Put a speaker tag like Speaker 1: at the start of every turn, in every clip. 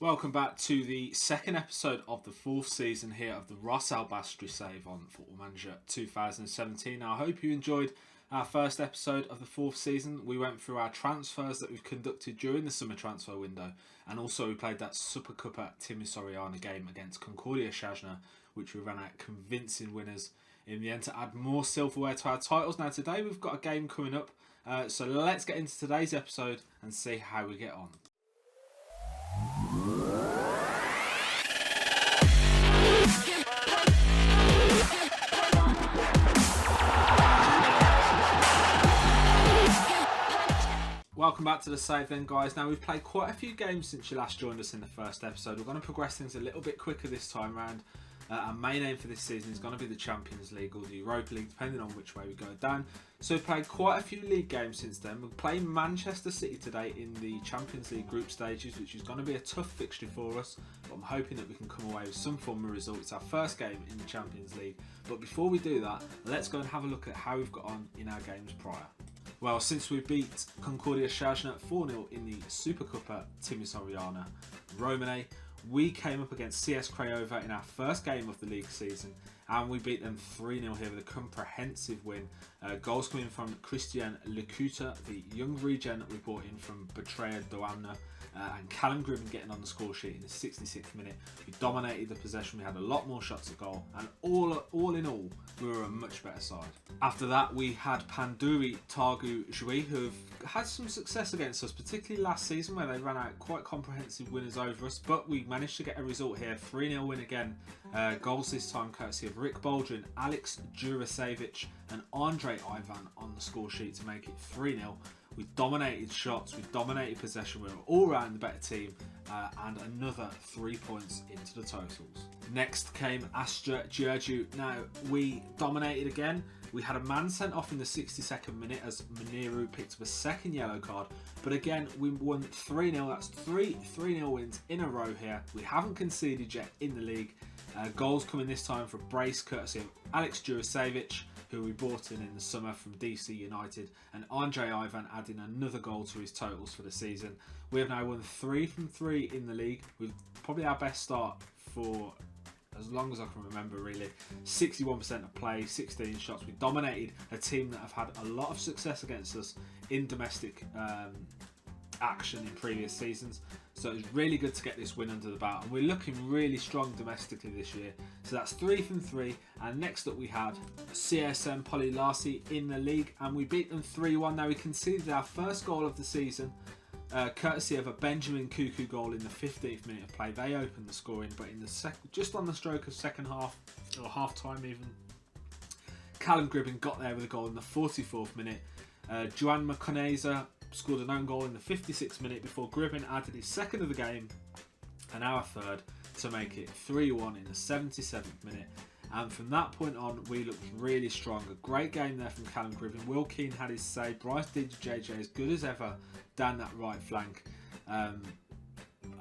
Speaker 1: Welcome back to the second episode of the fourth season here of the Ros-Albastrii save on Football Manager 2017. Now, I hope you enjoyed our first episode of the fourth season. We went through our transfers that we've conducted during the summer transfer window, and also we played that Super Cup at Timisoara game against Concordia Shajna, which we ran out convincing winners in the end to add more silverware to our titles. Now, today we've got a game coming up, so let's get into today's episode and see how we get on. Welcome back to the save then, guys. Now, we've played quite a few games since you last joined us in the first episode. We're going to progress things a little bit quicker this time round. Our main aim for this season is going to be the Champions League or the Europa League, depending on which way we go down. So we've played quite a few league games since then. We're playing Manchester City today in the Champions League group stages, which is going to be a tough fixture for us, but I'm hoping that we can come away with some form of result. It's our first game in the Champions League. But before we do that, let's go and have a look at how we've got on in our games prior. Well, since we beat Concordia Shajna 4-0 in the Super Cup at Timisoara Romane, we came up against CS Craiova in our first game of the league season, and we beat them 3-0 here with a comprehensive win. Goals coming from Christian Lekuta, the young regen that we brought in from Betraya Doamna, and Callum Gribben getting on the score sheet in the 66th minute. We dominated the possession, we had a lot more shots at goal, and all in all, we were a much better side. After that, we had Panduri Targu Jui, who have had some success against us, particularly last season where they ran out quite comprehensive winners over us, but we managed to get a result here, 3-0 win again. Goals this time courtesy of Rick Baldwin, Alex Jurasevich and Andre Ivan on the score sheet to make it 3-0. We dominated shots, we dominated possession, we were all round the better team, and another 3 points into the totals. Next came Astra Giurgiu. Now, we dominated again. We had a man sent off in the 62nd minute as Muniru picked up a second yellow card, but again we won 3-0. That's three 3-0 wins in a row here. We haven't conceded yet in the league. Goals coming this time for brace courtesy of Alex Jurasevich, who we brought in the summer from DC United, and Andre Ivan adding another goal to his totals for the season. We have now won 3 from 3 in the league, with probably our best start for as long as I can remember, really. 61% of play, 16 shots. We dominated a team that have had a lot of success against us in domestic action in previous seasons. So it's really good to get this win under the belt, and we're looking really strong domestically this year. So that's 3 from 3, and next up we had CSM Polylasi in the league, and we beat them 3-1. Now, we conceded our first goal of the season, courtesy of a Benjamin Cuckoo goal in the 15th minute of play. They opened the scoring, but in the just on the stroke of second half, or half time even, Callum Gribben got there with a goal in the 44th minute. Joan Maconeza scored an own goal in the 56th minute before Gribben added his second of the game and our third to make it 3-1 in the 77th minute. And from that point on, we looked really strong. A great game there from Callum Gribben. Will Keane had his say. Bryce DJJ as good as ever down that right flank.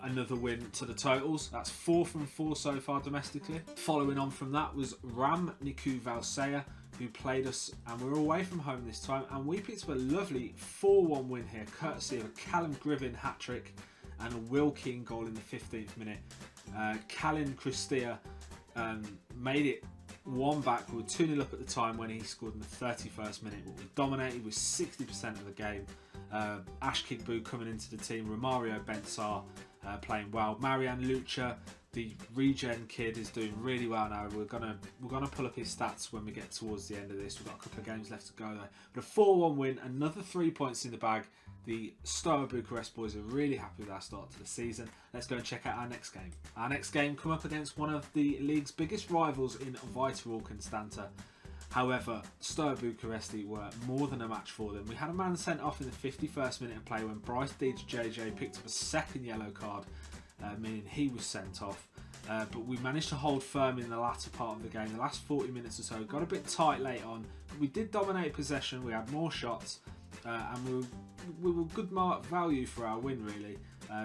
Speaker 1: Another win to the totals. That's 4 from 4 so far domestically. Following on from that was Ram Niku Valsea, who played us, and we were away from home this time, and we picked up a lovely 4-1 win here, courtesy of a Callum Gribben hat-trick and a Will Keane goal in the 15th minute. Callum Christia made it one back. We were 2-0 up at the time when he scored in the 31st minute, but we dominated with 60% of the game. Ash Kigbu coming into the team, Romario Bensar playing well, Marianne Lucha, the regen kid, is doing really well now. We're gonna pull up his stats when we get towards the end of this. We've got a couple of games left to go though. But a 4-1 win, another 3 points in the bag. The Steaua Bucuresti boys are really happy with our start to the season. Let's go and check out our next game. Our next game come up against one of the league's biggest rivals in Viterol Constanta. However, Steaua Bucuresti were more than a match for them. We had a man sent off in the 51st minute of play when Bryce DJJ picked up a second yellow card, meaning he was sent off. But we managed to hold firm in the latter part of the game. The last 40 minutes or so got a bit tight late on. But we did dominate possession. We had more shots, and we were good value for our win, really.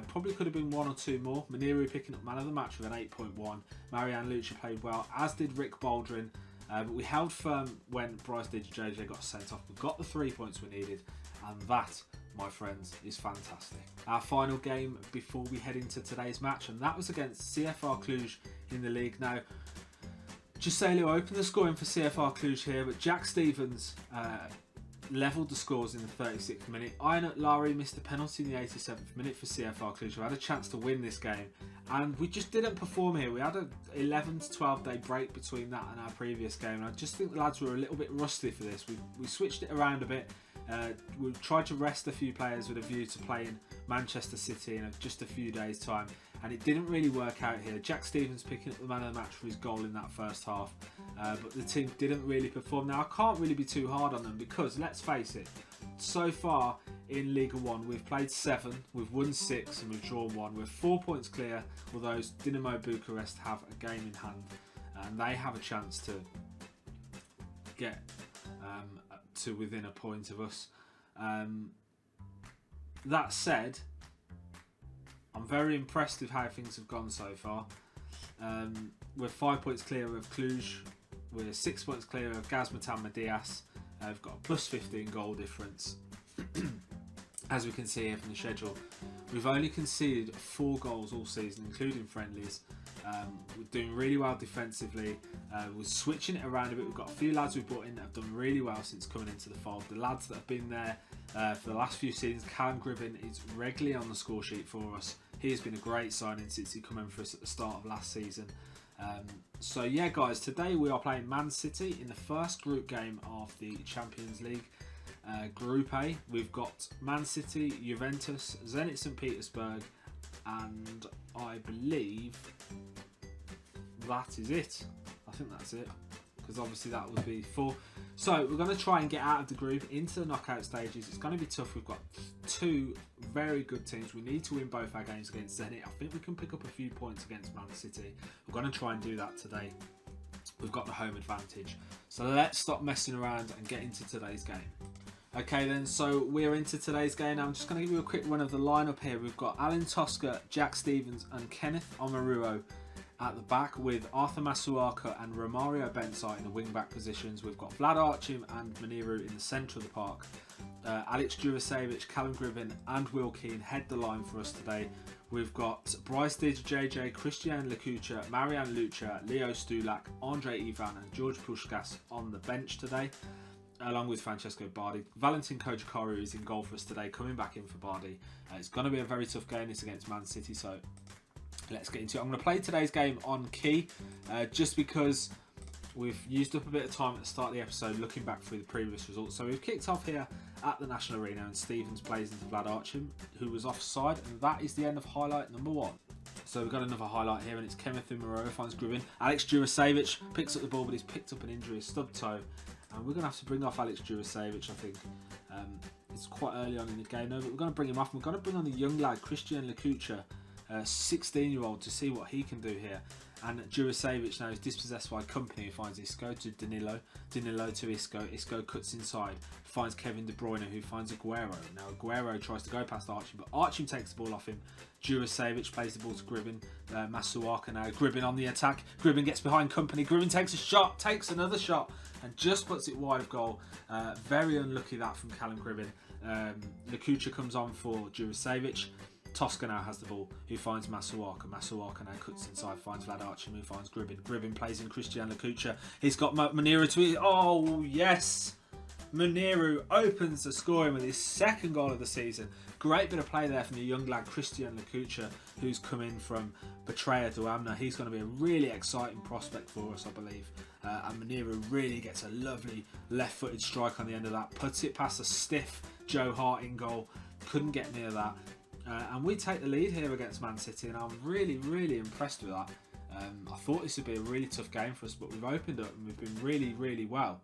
Speaker 1: Probably could have been 1 or 2 more. Muniru picking up man of the match with an 8.1. Marianne Lucha played well, as did Rick Baldwin. But we held firm when Bryce DJJ got sent off. We got the 3 points we needed, and that, my friends, is fantastic. Our final game before we head into today's match, and that was against CFR Cluj in the league. Now, Giuseppe opened the scoring for CFR Cluj here, but Jack Stevens levelled the scores in the 36th minute. Aynut Lari missed a penalty in the 87th minute for CFR Cluj, who had a chance to win this game, and we just didn't perform here. We had an 11 to 12 day break between that and our previous game, and I just think the lads were a little bit rusty for this. We switched it around a bit. We tried to rest a few players with a view to playing Manchester City in just a few days' time, and it didn't really work out here. Jack Stevens picking up the man of the match for his goal in that first half, but the team didn't really perform. Now, I can't really be too hard on them because, let's face it, so far in Liga 1 we've played 7, we've won 6 and we've drawn 1. We're 4 points clear, although Dinamo Bucharest have a game in hand and they have a chance to get to within a point of us. That said, I'm very impressed with how things have gone so far. We're 5 points clear of Cluj. We're 6 points clear of Gazmatama Diaz. We've got a plus 15 goal difference. As we can see here from the schedule, we've only conceded 4 goals all season, including friendlies. We're doing really well defensively. We're switching it around a bit. We've got a few lads we've brought in that have done really well since coming into the fold. The lads that have been there for the last few seasons, Callum Gribbin is regularly on the score sheet for us. He has been a great signing since he came in for us at the start of last season. So yeah, guys, today we are playing Man City in the first group game of the Champions League. Group A, we've got Man City, Juventus, Zenit St. Petersburg, and I believe that is it. I think that's it, because obviously that would be 4. So we're going to try and get out of the group into the knockout stages. It's going to be tough. We've got 2 very good teams. We need to win both our games against Zenit. I think we can pick up a few points against Man City. We're going to try and do that today. We've got the home advantage. So let's stop messing around and get into today's game. Okay then, so we're into today's game. I'm just going to give you a quick run of the lineup here. We've got Alan Tosca, Jack Stevens and Kenneth Omaruo at the back, with Arthur Masuaka and Romario Bensai in the wing-back positions. We've got Vlad Archim and Maniru in the centre of the park. Alex Jurasevich, Callum Gribbin and Will Keane head the line for us today. We've got Bryce Didge, JJ, Christian Lakucha, Marian Lucha, Leo Stulak, Andre Ivan and George Pushkas on the bench today, along with Francesco Bardi. Valentin Kojikaru is in goal for us today, coming back in for Bardi. It's going to be a very tough game. It's against Man City, so let's get into it. I'm going to play today's game on key, just because we've used up a bit of time at the start of the episode looking back through the previous results. So we've kicked off here at the National Arena and Stevens plays into Vlad Archim, who was offside, and that is the end of highlight number 1. So we've got another highlight here, and it's Kenneth Umaroa finds Gribbin. Alex Jurasevich picks up the ball, but he's picked up an injury, a stub toe, and we're going to have to bring off Alex Jurasevich, I think. It's quite early on in the game, though, but we're going to bring him off. We're going to bring on the young lad, Christian Lakucha, 16-year-old, to see what he can do here. And Jurasevich now is dispossessed by Company, who finds Isco to Danilo. Danilo to Isco. Isco cuts inside, finds Kevin De Bruyne, who finds Aguero. Now Aguero tries to go past Archim, but Archim takes the ball off him. Jurasevich plays the ball to Gribbin. Masuaka now. Gribbin on the attack. Gribbin gets behind Company. Gribbin takes a shot, takes another shot, and just puts it wide of goal. Very unlucky that from Callum Gribbin. Lakucha comes on for Jurasevich. Tosca now has the ball, who finds Masuaka. Masuaka now cuts inside, finds Vlad Archim, who finds Gribbin. Gribbin plays in Christian Lakucha. He's got Maniru to it. Oh, yes! Maniru opens the scoring with his 2nd goal of the season. Great bit of play there from the young lad Christian Lakucha, who's come in from Betraya Duamna. He's going to be a really exciting prospect for us, I believe. And Maniru really gets a lovely left-footed strike on the end of that. Puts it past a stiff Joe Hart in goal. Couldn't get near that. And we take the lead here against Man City, and I'm really, really impressed with that. I thought this would be a really tough game for us, but we've opened up and we've been really, really well.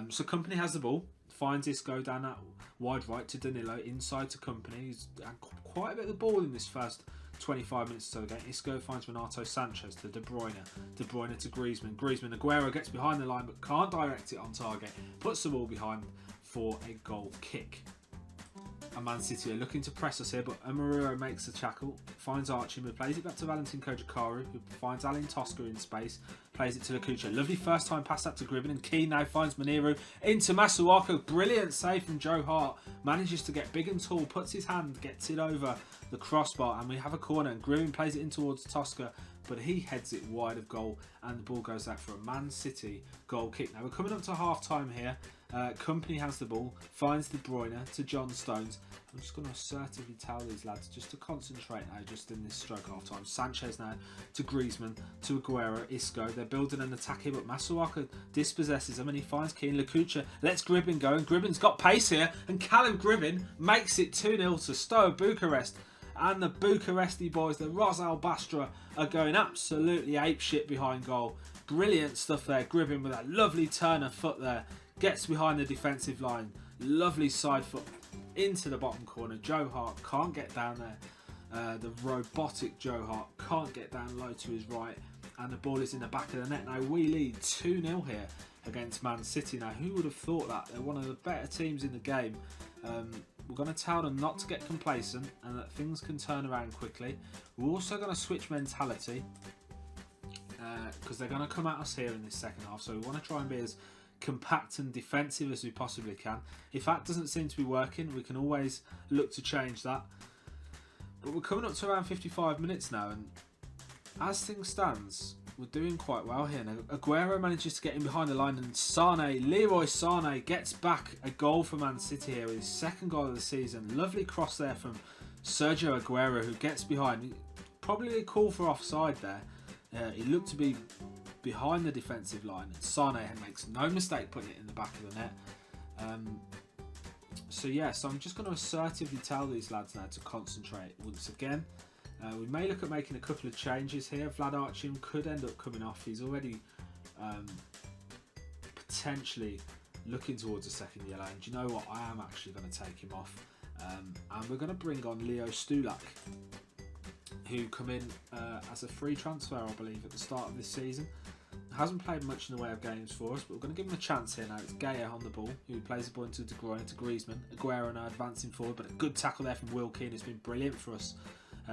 Speaker 1: So Company has the ball, finds Isco down that wide right to Danilo, inside to Company. He's had quite a bit of the ball in this first 25 minutes or so again. Isco finds Renato Sanchez to De Bruyne. De Bruyne to Griezmann. Griezmann, Aguero gets behind the line but can't direct it on target. Puts the ball behind for a goal kick. And Man City are looking to press us here, but Amaruro makes the tackle, finds Archie, plays it back to Valentin Kojikaru, who finds Alin Tosca in space, plays it to Lukucha. Lovely first time pass out to Gribben, and Keane now finds Maniru into Masuaku. Brilliant save from Joe Hart. Manages to get big and tall, puts his hand, gets it over the crossbar, and we have a corner, and Gribben plays it in towards Tosca, but he heads it wide of goal, and the ball goes out for a Man City goal kick. Now we're coming up to half time here. Company has the ball, finds De Bruyne to John Stones. I'm just going to assertively tell these lads just to concentrate now, just in this stroke half time. Sanchez now to Griezmann, to Aguero, Isco. They're building an attack here, but Masuaku dispossesses him, and he finds Keane. Lukucha lets Gribben go, and Gribben's got pace here, and Callum Gribben makes it 2-0 to Steaua Bucuresti. And the Bucuresti boys, the Ros-Albastrii, are going absolutely apeshit behind goal. Brilliant stuff there. Gribben with that lovely turn of foot there. Gets behind the defensive line. Lovely side foot into the bottom corner. Joe Hart can't get down there. The robotic Joe Hart can't get down low to his right. And the ball is in the back of the net. Now we lead 2-0 here against Man City. Now who would have thought that? They're one of the better teams in the game. We're going to tell them not to get complacent and that things can turn around quickly. We're also going to switch mentality because they're going to come at us here in this second half. So we want to try and be as compact and defensive as we possibly can. If that doesn't seem to be working, we can always look to change that. But we're coming up to around 55 minutes now, and as things stands, we're doing quite well here. Now, Aguero manages to get in behind the line, and Leroy Sané gets back a goal for Man City here with his second goal of the season. Lovely cross there from Sergio Aguero, who gets behind. Probably a call for offside there. He looked to be behind the defensive line, and Sané makes no mistake putting it in the back of the net. So I'm just going to assertively tell these lads now to concentrate once again. We may look at making a couple of changes here. Vlad Archim could end up coming off. He's already potentially looking towards a second yellow. And do you know what? I am actually going to take him off. And we're going to bring on Leo Stulak, who come in as a free transfer, I believe, at the start of this season. Hasn't played much in the way of games for us, but we're going to give him a chance here now. It's Gaya on the ball, who plays the ball into De Bruyne to Griezmann. Aguero now advancing forward, but a good tackle there from Will Keane. It's been brilliant for us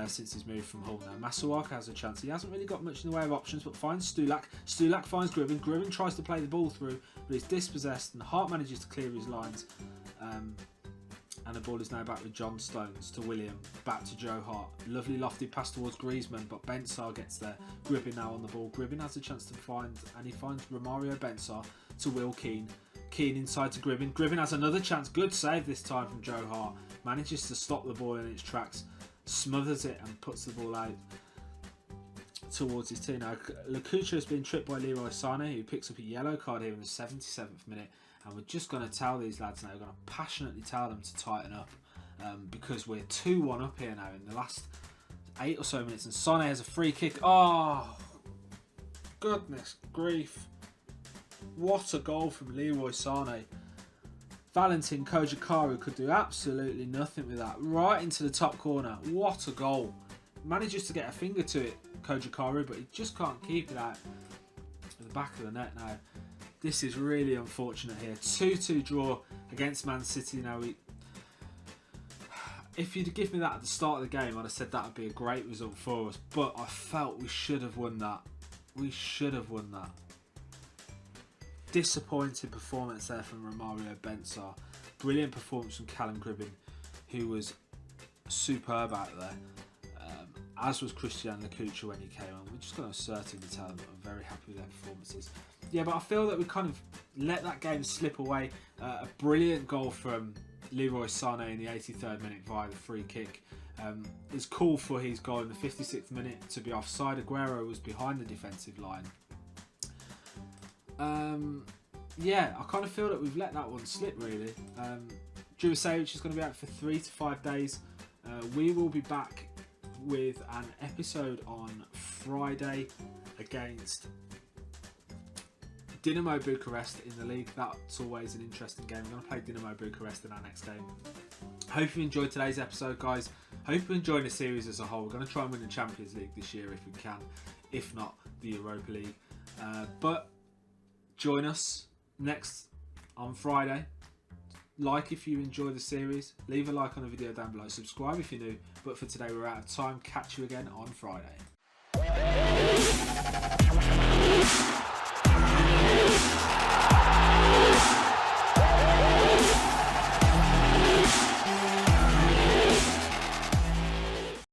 Speaker 1: since he's moved from Hull now. Masuaku has a chance. He hasn't really got much in the way of options, but finds Stulak. Stulak finds Gribben. Gribben tries to play the ball through, but he's dispossessed, and Hart manages to clear his lines. And the ball is now back with John Stones to William, back to Joe Hart. Lovely lofted pass towards Griezmann, but Bensar gets there. Gribben now on the ball. Gribben has a chance to find, and he finds Romario Bensar to Will Keane. Keane inside to Gribben. Gribben has another chance. Good save this time from Joe Hart. Manages to stop the ball in its tracks, smothers it, and puts the ball out towards his team. Now, Lukucha has been tripped by Leroy Sané, who picks up a yellow card here in the 77th minute. And we're just going to tell these lads now, we're going to passionately tell them to tighten up because we're 2-1 up here now in the last 8 or so minutes. And Sané has a free kick. Oh, goodness grief. What a goal from Leroy Sané. Valentin Kojikaru could do absolutely nothing with that. Right into the top corner. What a goal. Manages to get a finger to it, Kojikaru, but he just can't keep it out at the back of the net now. This is really unfortunate here. 2-2 draw against Man City. Now, if you'd give me that at the start of the game, I'd have said that would be a great result for us. But I felt we should have won that. We should have won that. Disappointing performance there from Romario Bensar. Brilliant performance from Callum Gribben, who was superb out there. As was Christian Lukucha when he came on. We're just going to assertively tell them that I'm very happy with their performances. Yeah, but I feel that we kind of let that game slip away. A brilliant goal from Leroy Sané in the 83rd minute via the free kick. It's cool for his goal in the 56th minute to be offside. Aguero was behind the defensive line. Yeah, I kind of feel that we've let that one slip, really. Jurasevich is going to be out for 3 to 5 days. We will be back with an episode on Friday against Dinamo Bucharest in the league. That's always an interesting game. We're going to play Dinamo Bucharest in our next game. Hope you enjoyed today's episode, guys. Hope you enjoyed the series as a whole. We're going to try and win the Champions League this year if we can, if not the Europa League. But join us next on Friday. like if you enjoy the series, leave a like on the video down below, subscribe if you're new. But for today we're out of time. Catch you again on Friday.